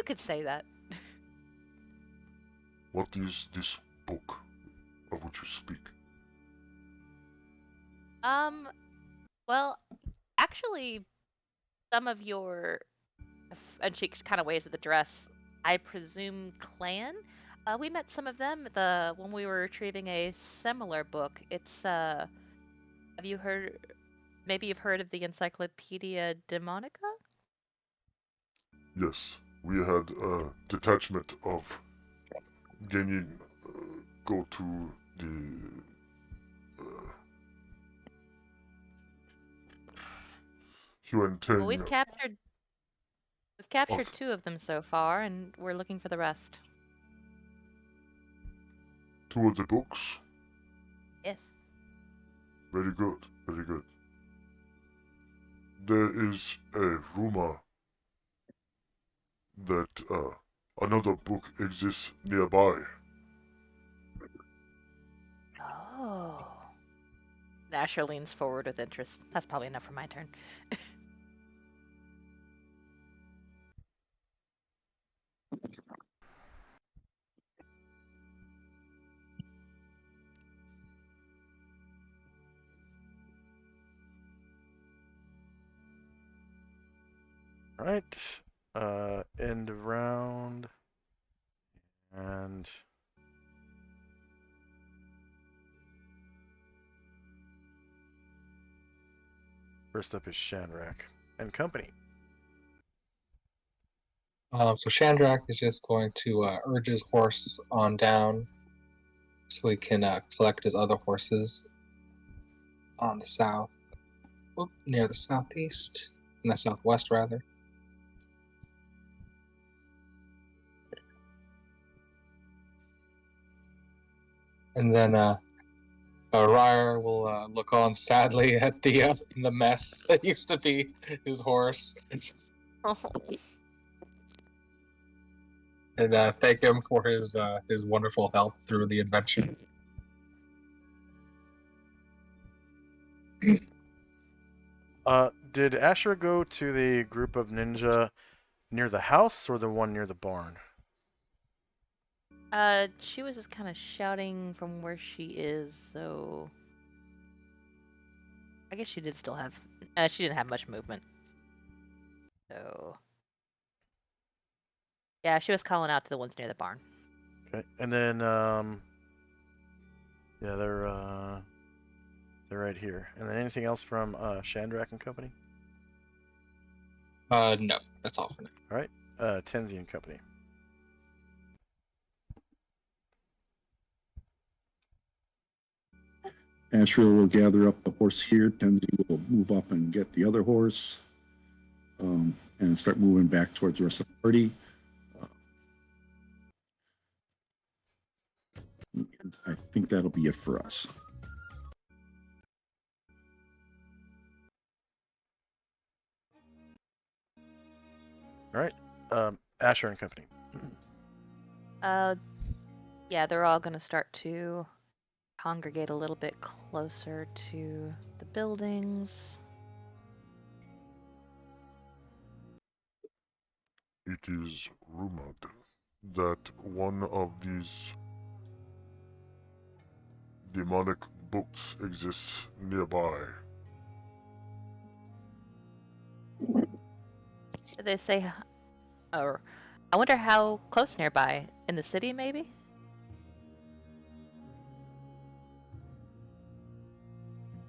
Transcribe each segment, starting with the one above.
could say that. What is this book of which you speak? Well, actually, some of your, and she kind of waves at the dress, I presume clan. We met some of them when we were retrieving a similar book. It's have you heard? Maybe you've heard of the Encyclopedia Demonica? Yes, we had a detachment of Genin go to the Well, Huenteng. we've captured 2 of them so far, and we're looking for the rest. 2 of the books. Yes. Very good, very good. There is a rumor that another book exists nearby. Oh. Asher leans forward with interest. That's probably enough for my turn. All right. End of round. And first up is Shandrak and company. So Shandrak is just going to urge his horse on down so he can collect his other horses on the south, near the southeast, in the southwest rather. And then Ryer will look on sadly at the mess that used to be his horse. Oh. And thank him for his wonderful help through the adventure. Did Asher go to the group of ninja near the house or the one near the barn? She was just kind of shouting from where she is, so I guess she did still have. She didn't have much movement. So yeah, she was calling out to the ones near the barn. Okay, and then yeah, they're right here. And then anything else from Shandrak and company? No, that's all for now. All right, Tenzi and company. Asher will gather up the horse here. Tenzi will move up and get the other horse and start moving back towards the rest of the party. I think that'll be it for us. All right, Asher and company. Yeah, they're all gonna start to congregate a little bit closer to the buildings. It is rumored that one of these demonic books exists nearby. Did they say, or I wonder how close nearby? In the city, maybe?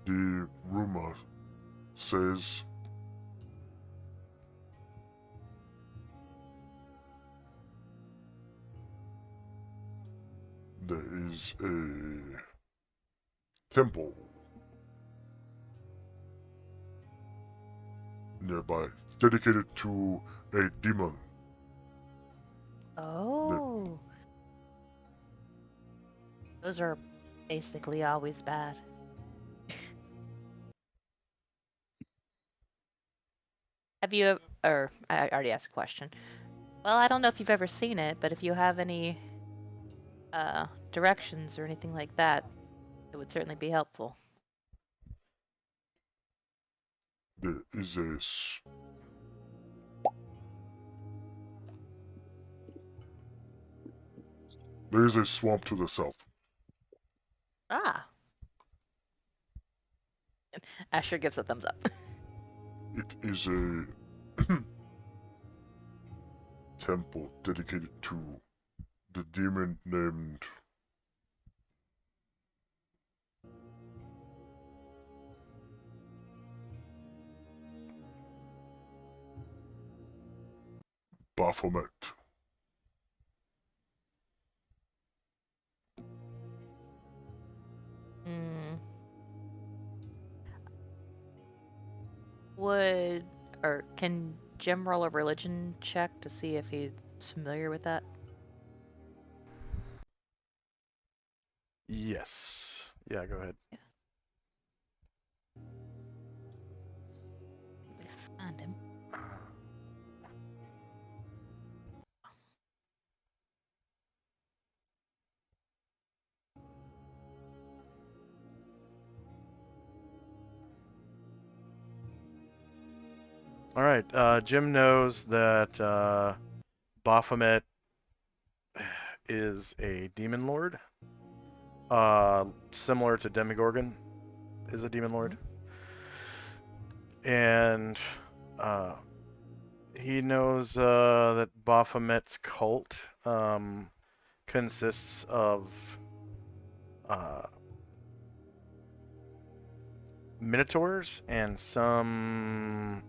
The rumor says there is a temple nearby dedicated to a demon. Oh. Those are basically always bad. Have you, or I already asked a question. Well, I don't know if you've ever seen it, but if you have any directions or anything like that, it would certainly be helpful. There is a There is a swamp to the south. Ah. Asher gives a thumbs up. It is a temple dedicated to the demon named Baphomet. Hmm. Would or can Jim roll a religion check to see if he's familiar with that? Yes. Yeah, go ahead. Let me find him. All right. Jim knows that Baphomet is a demon lord. Similar to Demogorgon is a demon lord. And he knows that Baphomet's cult consists of minotaurs and some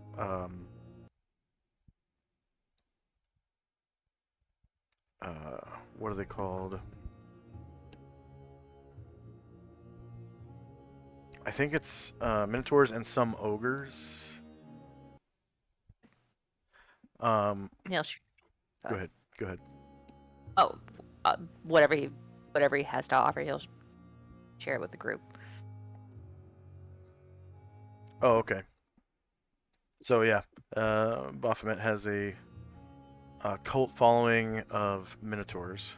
what are they called? I think it's minotaurs and some ogres. Neil, Go ahead. Go ahead. Oh, whatever he has to offer, he'll share it with the group. Oh, okay. So yeah, Baphomet has a cult following of minotaurs.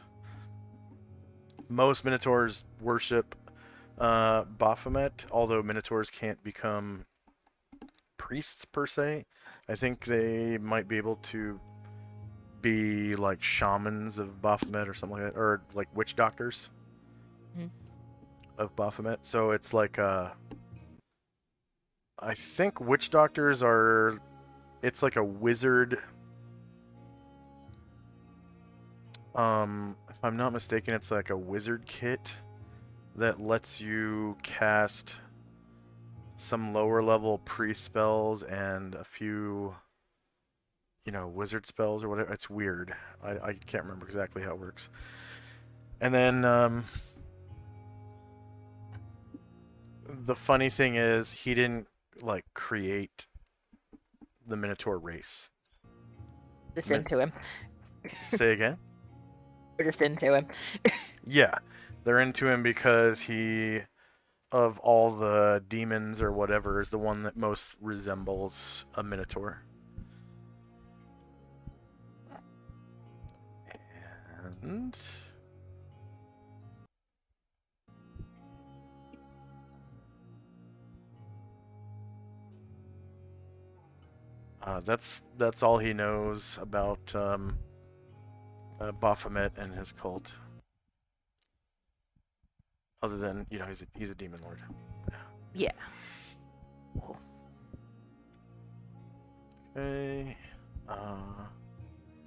Most minotaurs worship Baphomet, although minotaurs can't become priests per se. I think they might be able to be like shamans of Baphomet or something like that, or like witch doctors of Baphomet. So it's like I think witch doctors are. It's like a wizard. If I'm not mistaken, it's like a wizard kit that lets you cast some lower level priest spells and a few, wizard spells or whatever. It's weird. I can't remember exactly how it works. And then the funny thing is he didn't like create the Minotaur race. Just into him. Say again? We're just into him. Yeah. They're into him because he, of all the demons or whatever, is the one that most resembles a Minotaur. And that's all he knows about Baphomet and his cult. Other than he's a demon lord. Yeah. Cool. Okay.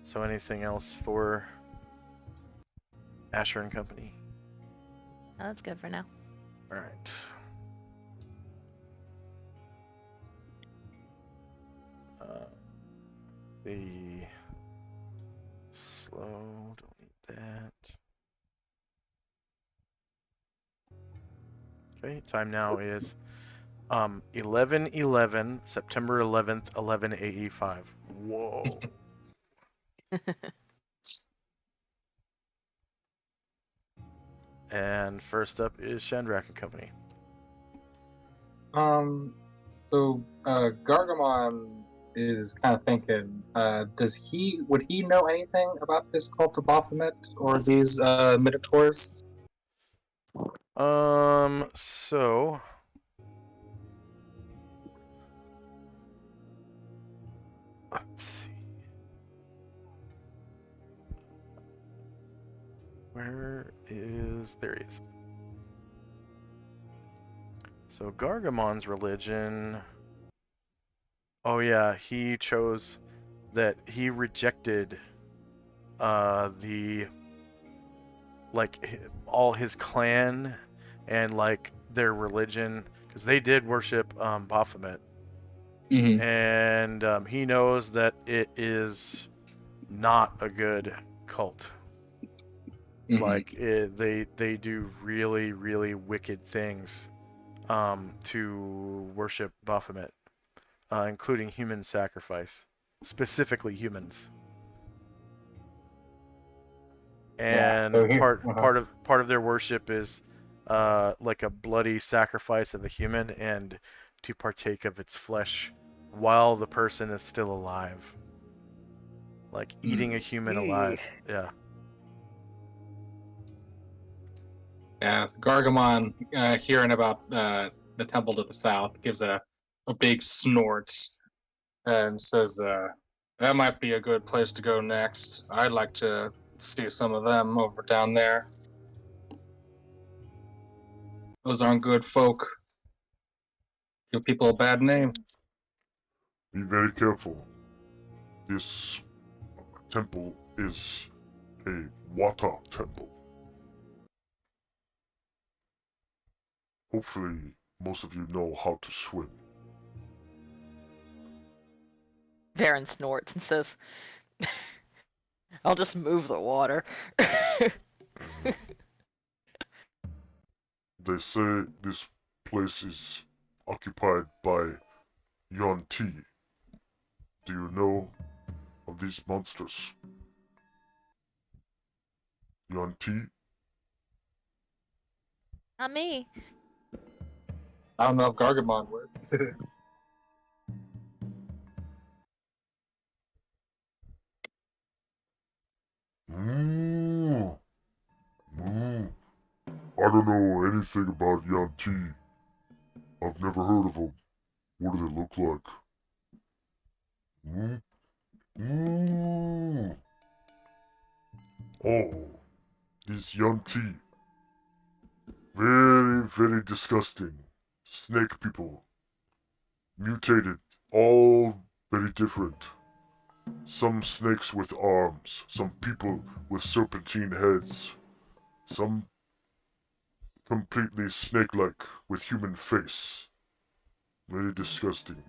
So anything else for Asher and Company? Oh, that's good for now. All right. The slow. Don't need that. Okay. Time now is 11/11, September 11th, 11 AE5. Whoa. And first up is Shandrak and Company. So Gargamon is kind of thinking, would he know anything about this cult of Baphomet or these Minotaurs? So let's see. There he is. So Gargamon's religion. Oh yeah, he chose that he rejected the all his clan and their religion because they did worship Baphomet, Mm-hmm. and he knows that it is not a good cult. Mm-hmm. They do really really wicked things to worship Baphomet, including human sacrifice, specifically humans. Yeah. And So here. Uh-huh. part of their worship is like a bloody sacrifice of a human and to partake of its flesh while the person is still alive, like eating a human Eee. alive. Yeah. Yeah. So Gargamon, hearing about the temple to the south, gives a big snort and says, "That might be a good place to go next. I'd like to see some of them over down there. Those aren't good folk. Give people a bad name." Be very careful. This temple is a water temple. Hopefully, most of you know how to swim. Varen snorts and says, I'll just move the water. They say this place is occupied by Yuan-Ti. Do you know of these monsters? Yuan-Ti? Not me. I don't know if Gargamon would. Mm. Mm. I don't know anything about Yuan-Ti. I've never heard of them. What do they look like? Mm? Mm. Oh, these Yuan-Ti. Very, very disgusting. Snake people. Mutated. All very different. Some snakes with arms. Some people with serpentine heads. Some completely snake-like with human face. Very disgusting.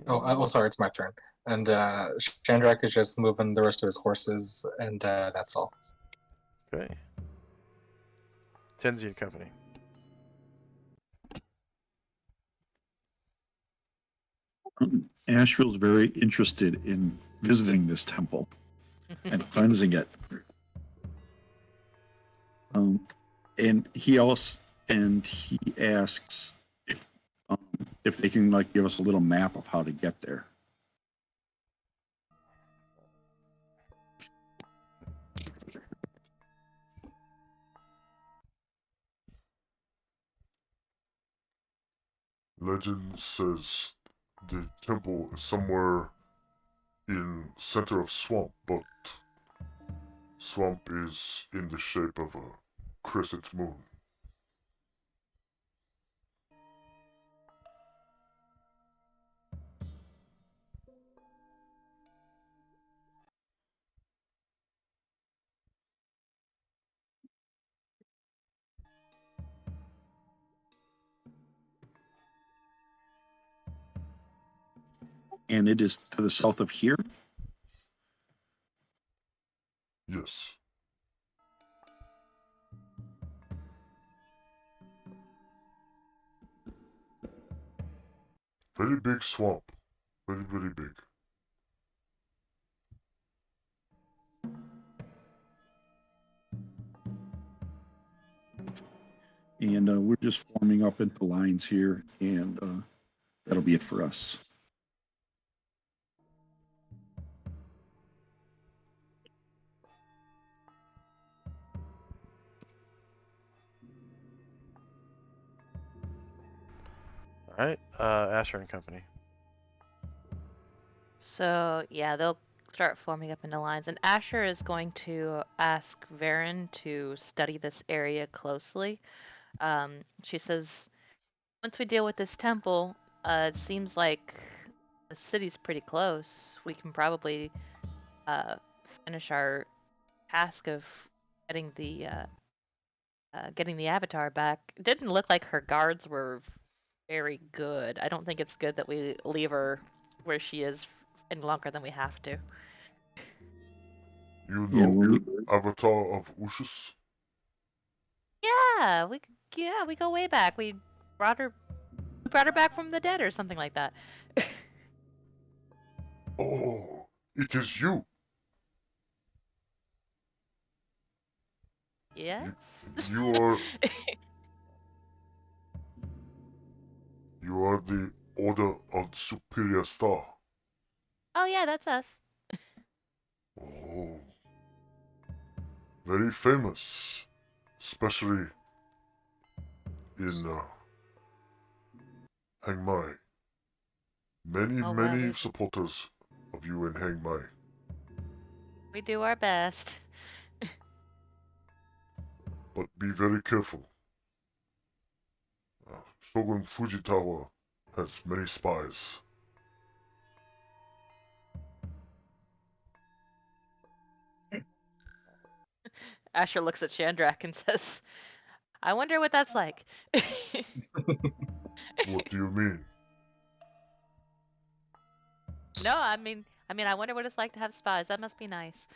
Oh, sorry, it's my turn. And Chandrak is just moving the rest of his horses, and that's all. Okay. Tenzi and Company. Ashrill's very interested in visiting this temple and cleansing it. And he asks if they can give us a little map of how to get there. Legend says the temple is somewhere in center of swamp, but swamp is in the shape of a crescent moon. And it is to the south of here. Yes. Very big swamp. Very, very big. And we're just forming up into lines here, and that'll be it for us. All right, Asher and Company. So yeah, they'll start forming up into lines, and Asher is going to ask Varen to study this area closely. She says, once we deal with this temple, it seems like the city's pretty close. We can probably finish our task of getting the avatar back. It didn't look like her guards were very good. I don't think it's good that we leave her where she is any longer than we have to. You Yeah, know when we, Avatar of Ushus? Yeah, we go way back. We brought her back from the dead or something like that. Oh, it is you. Yes. You are you are the Order of the Superior Star. Oh yeah, that's us. Oh, very famous, especially in Hang Mai. Many, Oh well, many supporters of you in Hang Mai. we do our best. But be very careful. Shogun Fujitawa has many spies. Asher looks at Chandrak and says, "I wonder what that's like." What do you mean? No, I wonder what it's like to have spies. That must be nice.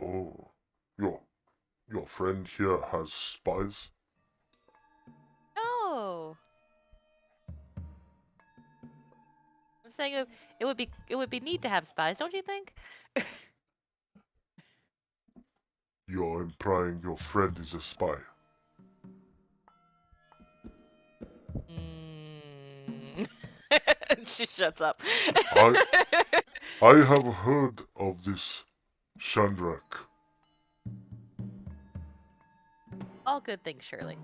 Oh, your friend here has spies? No, I'm saying it would be neat to have spies, don't you think? You're implying your friend is a spy. Mm. She shuts up. I have heard of this Chandrak. All good things, Shirley.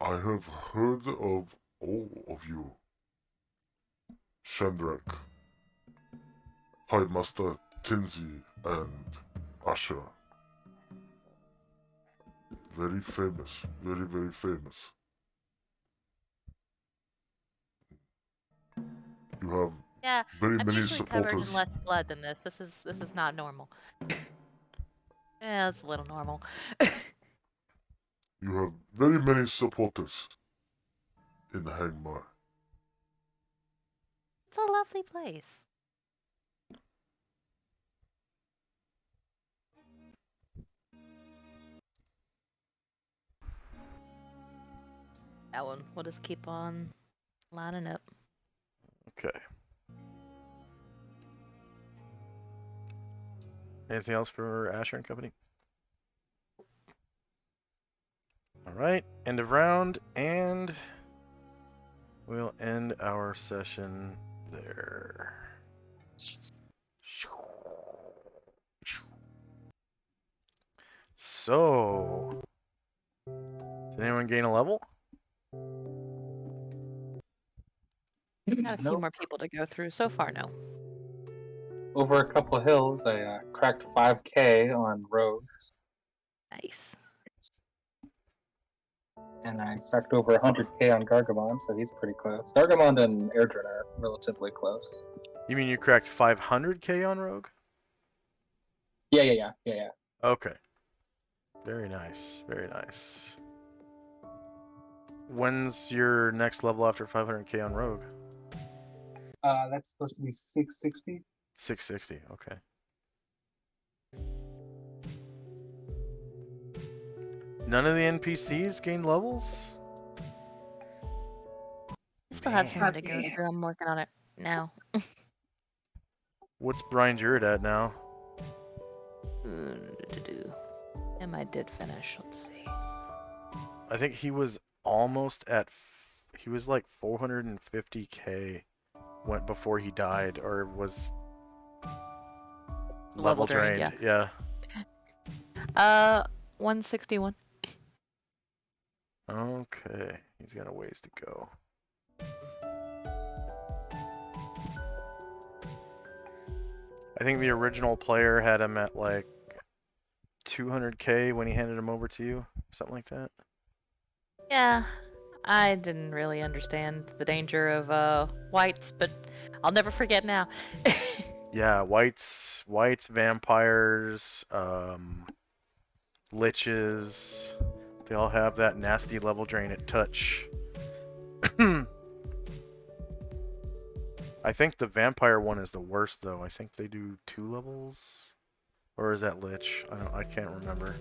I have heard of all of you. Chandrak, High Master Tinzi, and Asher. Very famous, very, very famous. You have Yeah, very I'm many usually covered in supporters. less blood than this. This is not normal. Yeah, it's a little normal. You have very many supporters in Hang Mai. It's a lovely place. That one. We'll just keep on lining up. Okay. Anything else for Asher and Company? All right, end of round, and we'll end our session there. So, did anyone gain a level? Got a few more people to go through. So far, no. Over a couple of hills, I cracked 5K on road, Nice. and I cracked over 100K on Gargamon, so he's pretty close. Gargamon and Airdrin are relatively close. You mean you cracked 500k on Rogue? Yeah. Okay. Very nice. Very nice. When's your next level after 500k on Rogue? That's supposed to be 660. 660. Okay. None of the NPCs gain levels? Still have Man. some to go through. I'm working on it now. What's Brian Jarrett at now? Him I did finish. Let's see. I think he was almost at. He was like 450k went before he died or was level drained. Yeah. 161. Okay, he's got a ways to go. I think the original player had him at like 200k when he handed him over to you, something like that. Yeah, I didn't really understand the danger of whites, but I'll never forget now. Yeah, whites, vampires, liches. They all have that nasty level drain at touch. I think the vampire one is the worst though. I think they do 2 levels, or is that lich? I can't remember.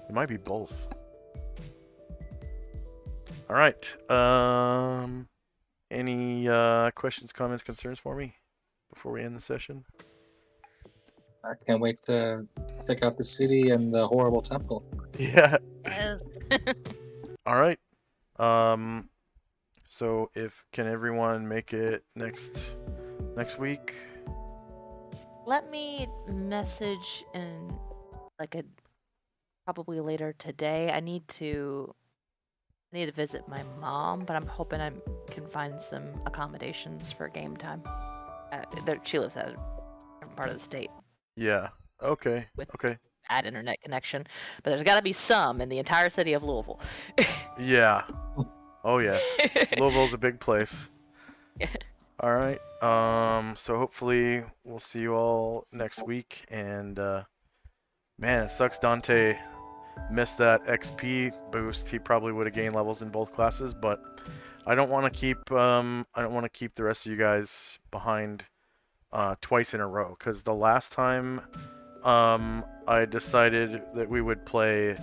It might be both. All right. Any questions, comments, concerns for me before we end the session? I can't wait to check out the city and the horrible temple. Yeah. Yes. All right. So can everyone make it next week? Let me message in like probably later today. I need to visit my mom, but I'm hoping I can find some accommodations for game time. She lives at a different part of the state Yeah. Okay. with Okay. bad internet connection, but there's got to be some in the entire city of Louisville. Yeah. Oh yeah. Louisville's a big place. Yeah. All right. So hopefully we'll see you all next week. And man, it sucks Dante missed that XP boost. He probably would have gained levels in both classes, but I don't want to keep the rest of you guys behind twice in a row, because the last time I decided that we would play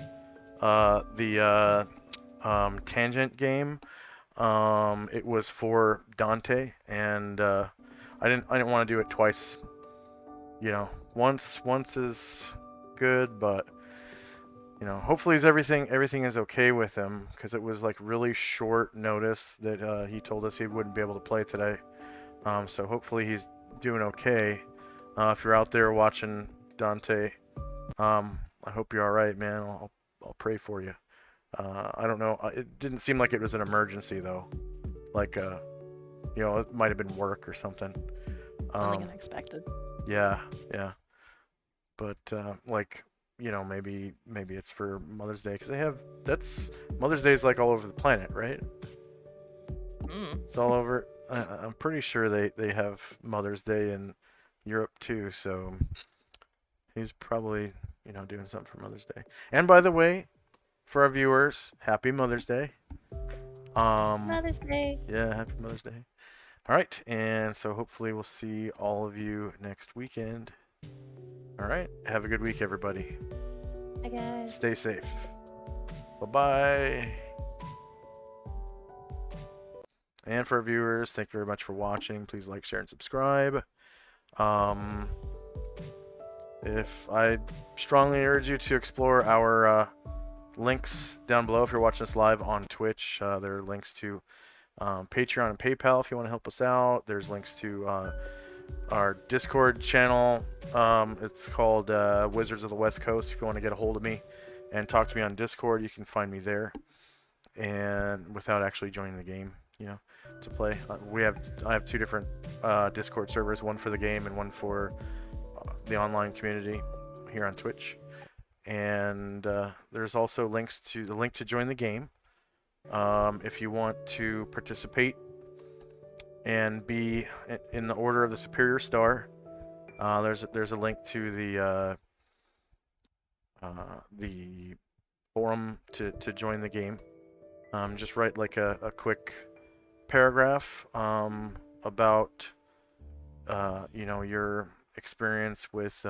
the tangent game. It was for Dante, and I didn't want to do it twice. You know, once is good, but you know, hopefully everything is okay with him, because it was like really short notice that he told us he wouldn't be able to play today. So hopefully he's doing okay. If you're out there watching Dante, I hope you're all right, man. I'll pray for you. I don't know. It didn't seem like it was an emergency though. Like you know, it might have been work or something. Something unexpected. Yeah. But like, you know, maybe it's for Mother's Day, because that's Mother's Day is like all over the planet, right? It's all over. I'm pretty sure they have Mother's Day in Europe too, so he's probably, you know, doing something for Mother's Day. And by the way, for our viewers, happy Mother's Day. Mother's Day. Yeah, happy Mother's Day. All right, and so hopefully we'll see all of you next weekend. All right, have a good week, everybody. Hi guys. Stay safe. Bye-bye. And for our viewers, thank you very much for watching. Please like, share, and subscribe. If I strongly urge you to explore our links down below. If you're watching us live on Twitch, there are links to Patreon and PayPal if you want to help us out. There's links to our Discord channel. It's called Wizards of the West Coast. If you want to get a hold of me and talk to me on Discord, you can find me there, and without actually joining the game, you know, to play. I have 2 different Discord servers, one for the game and one for the online community here on Twitch. And there's also the link to join the game. If you want to participate and be in the Order of the Superior Star, there's a link to the forum to join the game. Just write like a quick paragraph about you know, your experience with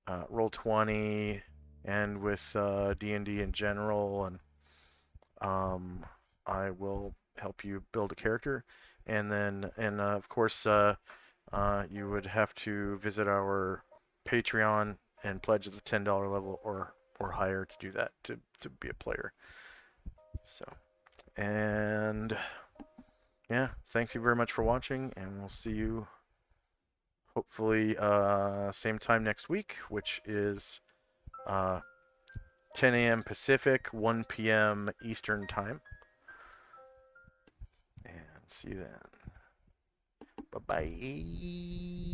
Roll20 and with D&D in general, and I will help you build a character. And then, of course, you would have to visit our Patreon and pledge at the $10 level or higher to do that, to be a player. So, and yeah, thank you very much for watching, and we'll see you hopefully same time next week, which is 10 a.m. Pacific, 1 p.m. Eastern Time. And see you then. Bye-bye.